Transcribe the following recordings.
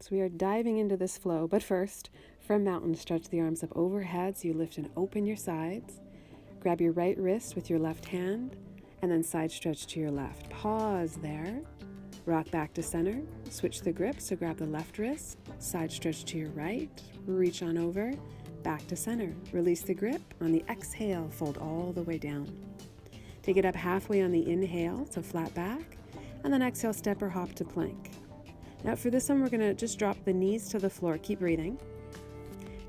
So we are diving into this flow, but first, from mountain, stretch the arms up overhead so you lift and open your sides. Grab your right wrist with your left hand, and then side stretch to your left. Pause there. Rock back to center. Switch the grip, so grab the left wrist, side stretch to your right, reach on over, back to center. Release the grip. On the exhale, fold all the way down. Take it up halfway on the inhale, so flat back, and then exhale, step or hop to plank. Now for this one, we're gonna just drop the knees to the floor. Keep breathing.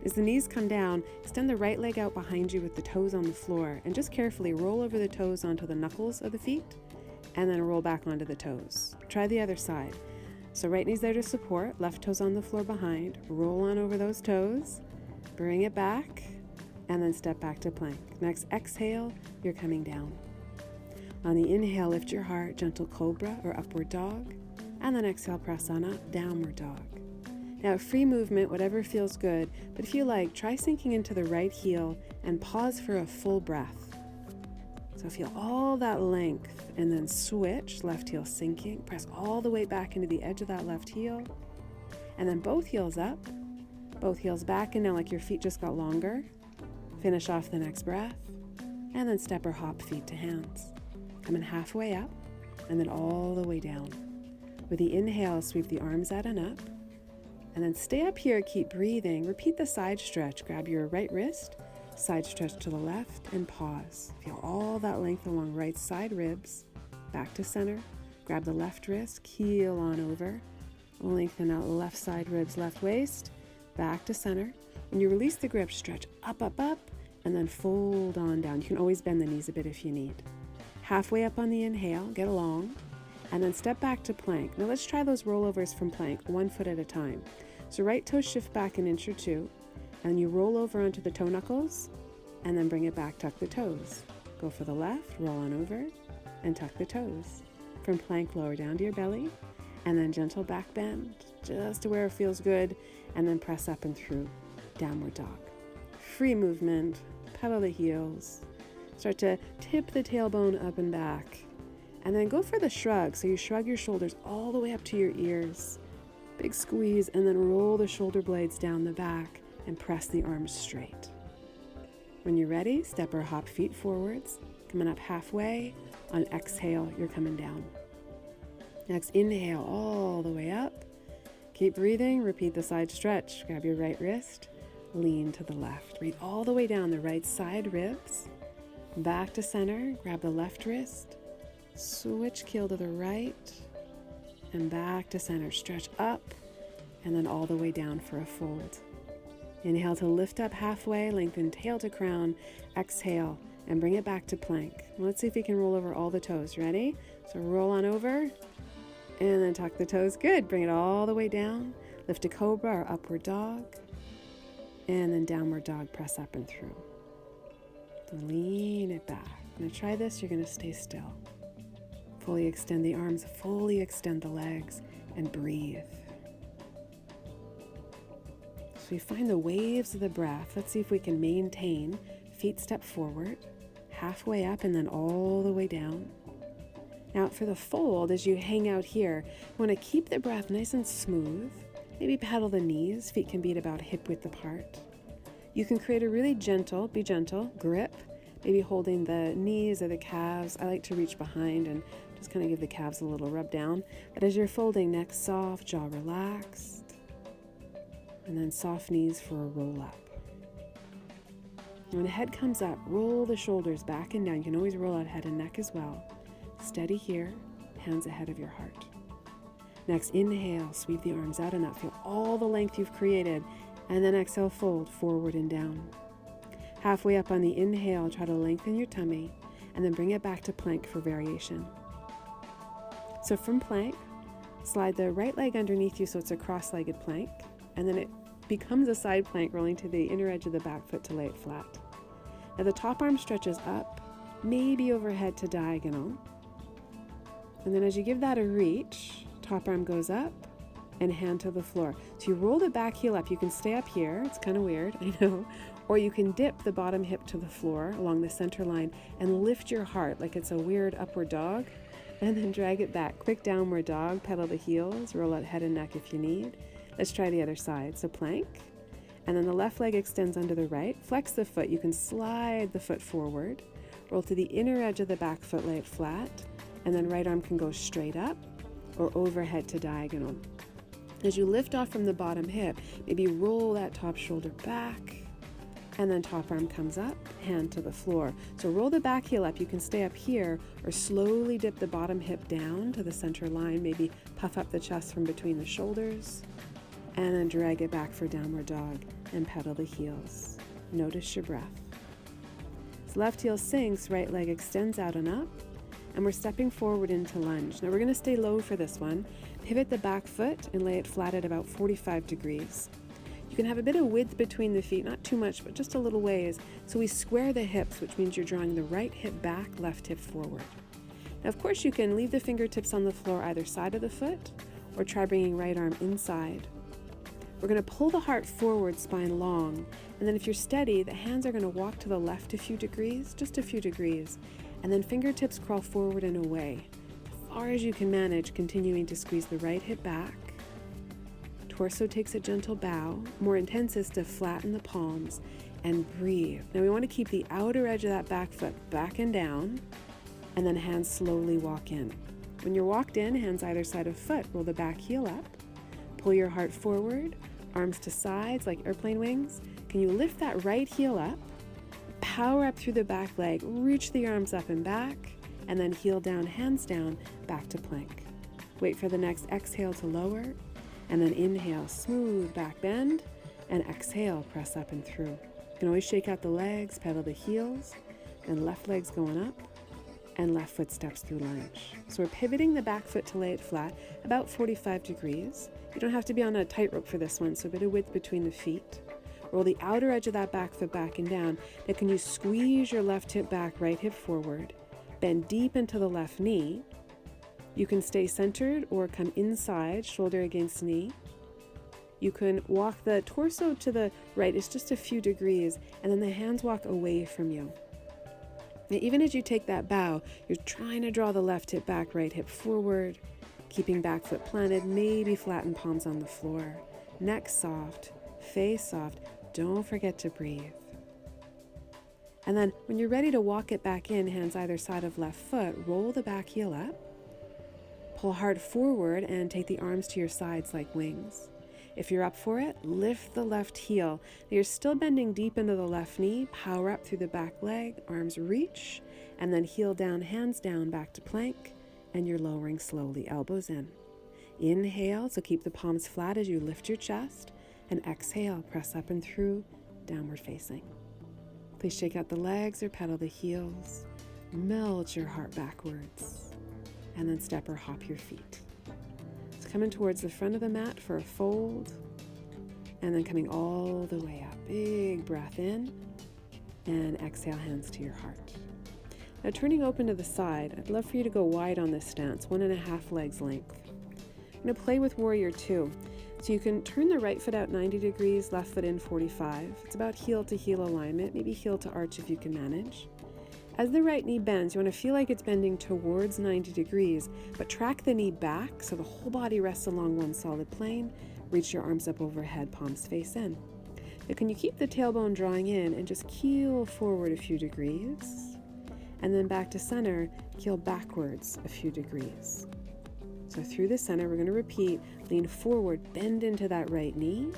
As the knees come down, extend the right leg out behind you with the toes on the floor, and just carefully roll over the toes onto the knuckles of the feet, and then roll back onto the toes. Try the other side. So right knee's there to support, left toes on the floor behind, roll on over those toes, bring it back, and then step back to plank. Next exhale, you're coming down. On the inhale, lift your heart, gentle cobra or upward dog, and then exhale, press on up, downward dog. Now free movement, whatever feels good, but if you like, try sinking into the right heel and pause for a full breath. So feel all that length and then switch, left heel sinking, press all the way back into the edge of that left heel, and then both heels up, both heels back, and now like your feet just got longer. Finish off the next breath, and then step or hop feet to hands. Coming halfway up, and then all the way down. With the inhale, sweep the arms out and up, and then stay up here, keep breathing. Repeat the side stretch. Grab your right wrist, side stretch to the left, and pause. Feel all that length along right side ribs. Back to center. Grab the left wrist, keel on over. Lengthen out the left side ribs, left waist. Back to center. When you release the grip, stretch up, up, up, and then fold on down. You can always bend the knees a bit if you need. Halfway up on the inhale, get long, and then step back to plank. Now let's try those rollovers from plank, 1 foot at a time. So right toe shift back an inch or two, and you roll over onto the toe knuckles, and then bring it back, tuck the toes. Go for the left, roll on over, and tuck the toes. From plank, lower down to your belly, and then gentle back bend, just to where it feels good, and then press up and through, downward dog. Free movement, pedal the heels, start to tip the tailbone up and back, and then go for the shrug. So you shrug your shoulders all the way up to your ears, big squeeze, and then roll the shoulder blades down the back and press the arms straight. When you're ready, step or hop feet forwards, coming up halfway. On exhale, you're coming down. Next, inhale all the way up. Keep breathing, repeat the side stretch. Grab your right wrist, lean to the left. Breathe all the way down the right side ribs. Back to center, grab the left wrist, switch keel to the right, and back to center. Stretch up, and then all the way down for a fold. Inhale to lift up halfway, lengthen tail to crown. Exhale, and bring it back to plank. Let's see if we can roll over all the toes. Ready? So roll on over, and then tuck the toes. Good. Bring it all the way down. Lift to cobra or upward dog, and then downward dog, press up and through. Lean it back. Now try this, you're going to stay still. Fully extend the arms, fully extend the legs, and breathe. So we find the waves of the breath. Let's see if we can maintain. Feet step forward, halfway up, and then all the way down. Now for the fold, as you hang out here, you want to keep the breath nice and smooth. Maybe pedal the knees. Feet can be at about hip width apart. You can create a really gentle, be gentle, grip, maybe holding the knees or the calves. I like to reach behind and just kind of give the calves a little rub down. But as you're folding, neck soft, jaw relaxed, and then soft knees for a roll up. When the head comes up, roll the shoulders back and down. You can always roll out head and neck as well. Steady here, hands ahead of your heart. Next, inhale, sweep the arms out and up. Feel all the length you've created. And then exhale, fold forward and down. Halfway up on the inhale, try to lengthen your tummy, and then bring it back to plank for variation. So from plank, slide the right leg underneath you so it's a cross-legged plank, and then it becomes a side plank, rolling to the inner edge of the back foot to lay it flat. Now the top arm stretches up, maybe overhead to diagonal. And then as you give that a reach, top arm goes up, and hand to the floor. So you roll the back heel up. You can stay up here. It's kind of weird, I know. Or you can dip the bottom hip to the floor along the center line and lift your heart like it's a weird upward dog, and then drag it back. Quick downward dog, pedal the heels, roll out head and neck if you need. Let's try the other side. So plank, and then the left leg extends under the right. Flex the foot. You can slide the foot forward. Roll to the inner edge of the back foot, lay it flat, and then right arm can go straight up or overhead to diagonal. As you lift off from the bottom hip, maybe roll that top shoulder back, and then top arm comes up, hand to the floor. So roll the back heel up. You can stay up here or slowly dip the bottom hip down to the center line, maybe puff up the chest from between the shoulders, and then drag it back for downward dog and pedal the heels. Notice your breath. So left heel sinks, right leg extends out and up, and we're stepping forward into lunge. Now we're going to stay low for this one. Pivot the back foot and lay it flat at about 45 degrees. You can have a bit of width between the feet, not too much, but just a little ways. So we square the hips, which means you're drawing the right hip back, left hip forward. Now, of course, you can leave the fingertips on the floor either side of the foot, or try bringing right arm inside. We're going to pull the heart forward, spine long, and then if you're steady, the hands are going to walk to the left a few degrees, just a few degrees, and then fingertips crawl forward and away. As far as you can manage, continuing to squeeze the right hip back. Torso takes a gentle bow. More intense is to flatten the palms and breathe. Now we want to keep the outer edge of that back foot back and down, and then hands slowly walk in. When you're walked in, hands either side of foot, roll the back heel up, pull your heart forward, arms to sides like airplane wings. Can you lift that right heel up, power up through the back leg, reach the arms up and back, and then heel down, hands down, back to plank. Wait for the next exhale to lower, and then inhale, smooth back bend, and exhale, press up and through. You can always shake out the legs, pedal the heels, and left leg's going up, and left foot steps through lunge. So we're pivoting the back foot to lay it flat, about 45 degrees. You don't have to be on a tightrope for this one, so a bit of width between the feet. Roll the outer edge of that back foot back and down. Now can you squeeze your left hip back, right hip forward, bend deep into the left knee. You can stay centered or come inside, shoulder against knee. You can walk the torso to the right, it's just a few degrees, and then the hands walk away from you. Now, even as you take that bow, you're trying to draw the left hip back, right hip forward, keeping back foot planted, maybe flatten palms on the floor. Neck soft, face soft, don't forget to breathe. And then when you're ready to walk it back in, hands either side of left foot, roll the back heel up. Pull hard forward and take the arms to your sides like wings. If you're up for it, lift the left heel. Now you're still bending deep into the left knee, power up through the back leg, arms reach, and then heel down, hands down, back to plank, and you're lowering slowly, elbows in. Inhale, so keep the palms flat as you lift your chest, and exhale, press up and through, downward facing. Please shake out the legs or pedal the heels. Melt your heart backwards. And then step or hop your feet. So coming towards the front of the mat for a fold, and then coming all the way up. Big breath in, and exhale, hands to your heart. Now turning open to the side, I'd love for you to go wide on this stance, 1.5 legs length. I'm going to play with Warrior 2. So you can turn the right foot out 90 degrees, left foot in 45. It's about heel to heel alignment, maybe heel to arch if you can manage. As the right knee bends, you want to feel like it's bending towards 90 degrees, but track the knee back so the whole body rests along one solid plane. Reach your arms up overhead, palms face in. Now can you keep the tailbone drawing in and just keel forward a few degrees? And then back to center, keel backwards a few degrees. So through the center, we're going to repeat, lean forward, bend into that right knee.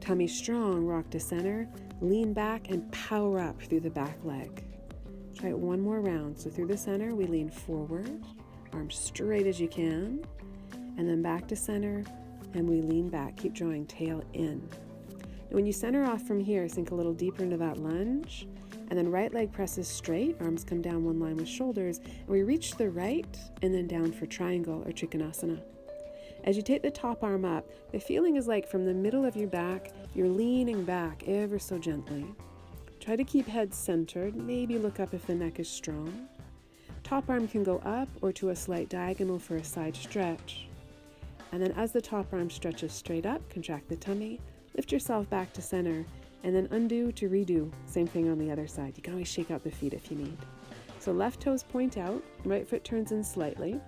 Tummy strong, rock to center, lean back and power up through the back leg. Try it one more round. So through the center, we lean forward, arms straight as you can, and then back to center, and we lean back. Keep drawing tail in. Now when you center off from here, sink a little deeper into that lunge, and then right leg presses straight, arms come down one line with shoulders, and we reach to the right, and then down for triangle or Trikonasana. As you take the top arm up, the feeling is like from the middle of your back, you're leaning back ever so gently. Try to keep head centered, maybe look up if the neck is strong. Top arm can go up or to a slight diagonal for a side stretch. And then as the top arm stretches straight up, contract the tummy, lift yourself back to center, and then undo to redo. Same thing on the other side. You can always shake out the feet if you need. So left toes point out, right foot turns in slightly.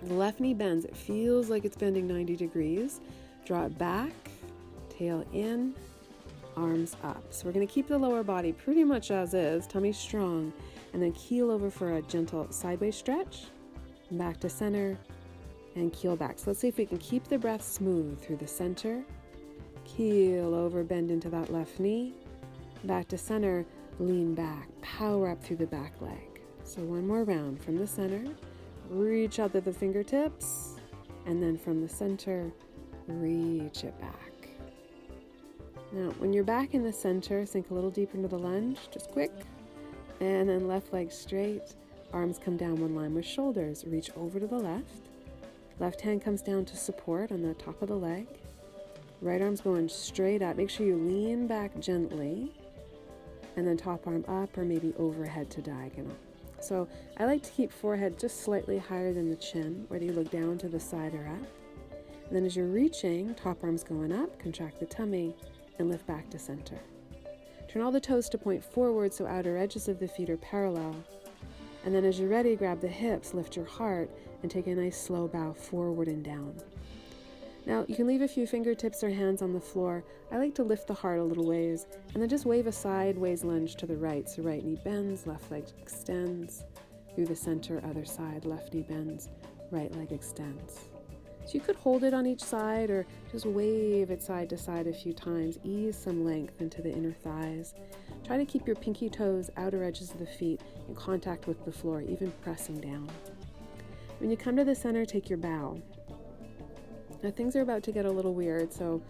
The left knee bends. It feels like it's bending 90 degrees, Draw it back, tail in, arms up. So we're going to keep the lower body pretty much as is, tummy strong, and then keel over for a gentle sideways stretch, back to center, and keel back. So let's see if we can keep the breath smooth through the center, keel over, bend into that left knee, back to center, lean back, power up through the back leg. So one more round from the center, reach out to the fingertips, and then from the center, reach it back. Now, when you're back in the center, sink a little deeper into the lunge, just quick, and then left leg straight, arms come down one line with shoulders, reach over to the left hand comes down to support on the top of the leg, right arm's going straight up, make sure you lean back gently, and then top arm up or maybe overhead to diagonal. So I like to keep forehead just slightly higher than the chin, whether you look down to the side or up. And then as you're reaching, top arm's going up, contract the tummy, and lift back to center. Turn all the toes to point forward so outer edges of the feet are parallel. And then as you're ready, grab the hips, lift your heart, and take a nice slow bow forward and down. Now, you can leave a few fingertips or hands on the floor. I like to lift the heart a little ways, and then just wave a sideways lunge to the right. So right knee bends, left leg extends. Through the center, other side, left knee bends, right leg extends. So you could hold it on each side or just wave it side to side a few times. Ease some length into the inner thighs. Try to keep your pinky toes, outer edges of the feet, in contact with the floor, even pressing down. When you come to the center, take your bow. Now things are about to get a little weird, so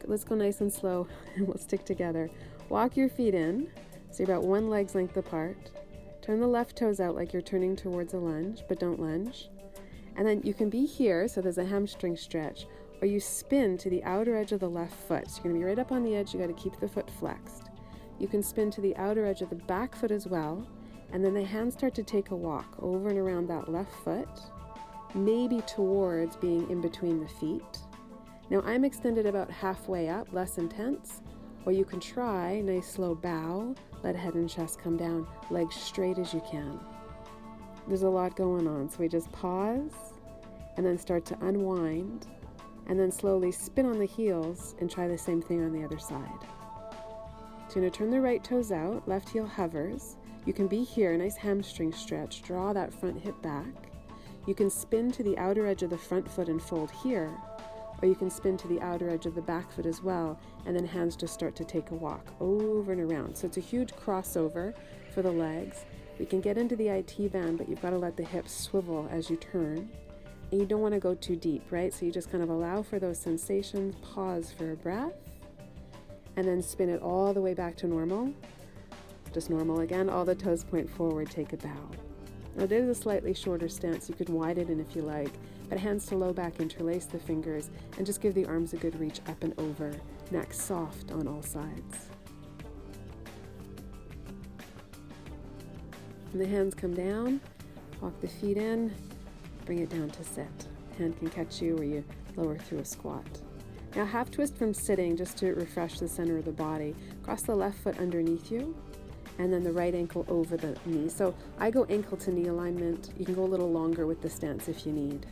let's go nice and slow and we'll stick together. Walk your feet in, so you're about one leg's length apart. Turn the left toes out like you're turning towards a lunge, but don't lunge. And then you can be here, so there's a hamstring stretch, or you spin to the outer edge of the left foot. So you're going to be right up on the edge, you got to keep the foot flexed. You can spin to the outer edge of the back foot as well, and then the hands start to take a walk over and around that left foot, maybe towards being in between the feet. Now I'm extended about halfway up, less intense, or you can try nice slow bow, let head and chest come down, legs straight as you can. There's a lot going on, so we just pause and then start to unwind and then slowly spin on the heels and try the same thing on the other side. So you're going to turn the right toes out, left heel hovers. You can be here, nice hamstring stretch, draw that front hip back. You can spin to the outer edge of the front foot and fold here, or you can spin to the outer edge of the back foot as well, and then hands just start to take a walk over and around. So it's a huge crossover for the legs. We can get into the IT band, but you've got to let the hips swivel as you turn. And you don't want to go too deep, right? So you just kind of allow for those sensations, pause for a breath, and then spin it all the way back to normal. Just normal again, all the toes point forward, take a bow. Now there's a slightly shorter stance, you could widen it if you like, but hands to low back, interlace the fingers, and just give the arms a good reach up and over, neck soft on all sides. And the hands come down, walk the feet in, bring it down to sit. Hand can catch you or you lower through a squat. Now half twist from sitting just to refresh the center of the body. Cross the left foot underneath you, and then the right ankle over the knee. So I go ankle to knee alignment. You can go a little longer with the stance if you need.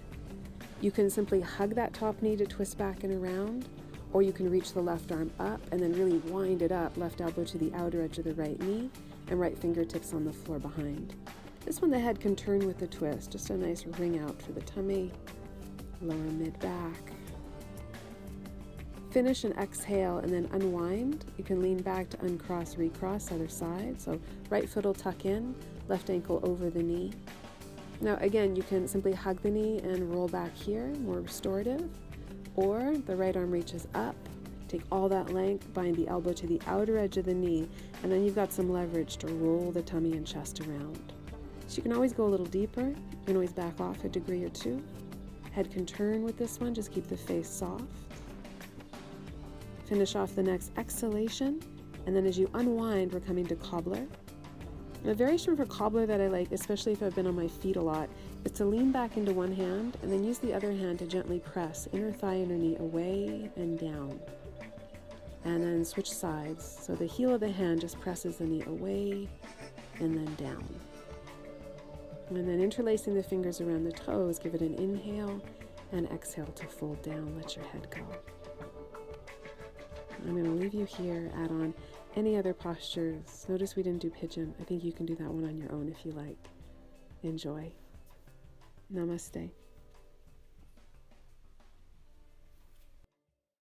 You can simply hug that top knee to twist back and around, or you can reach the left arm up and then really wind it up, left elbow to the outer edge of the right knee, and right fingertips on the floor behind. This one the head can turn with the twist, just a nice ring out for the tummy, lower mid back. Finish and exhale and then unwind. You can lean back to uncross, recross, other side. So right foot will tuck in, left ankle over the knee. Now again, you can simply hug the knee and roll back here, more restorative, or the right arm reaches up, take all that length, bind the elbow to the outer edge of the knee, and then you've got some leverage to roll the tummy and chest around. So you can always go a little deeper. You can always back off a degree or two. Head can turn with this one, just keep the face soft. Finish off the next exhalation, and then as you unwind, we're coming to cobbler. A variation for cobbler that I like, especially if I've been on my feet a lot, is to lean back into one hand and then use the other hand to gently press inner thigh, inner knee away and down. And then switch sides. So the heel of the hand just presses the knee away and then down. And then interlacing the fingers around the toes, give it an inhale And exhale to fold down, let your head go. I'm going to leave you here, add on any other postures. Notice we didn't do pigeon. I think you can do that one on your own if you like. Enjoy. Namaste.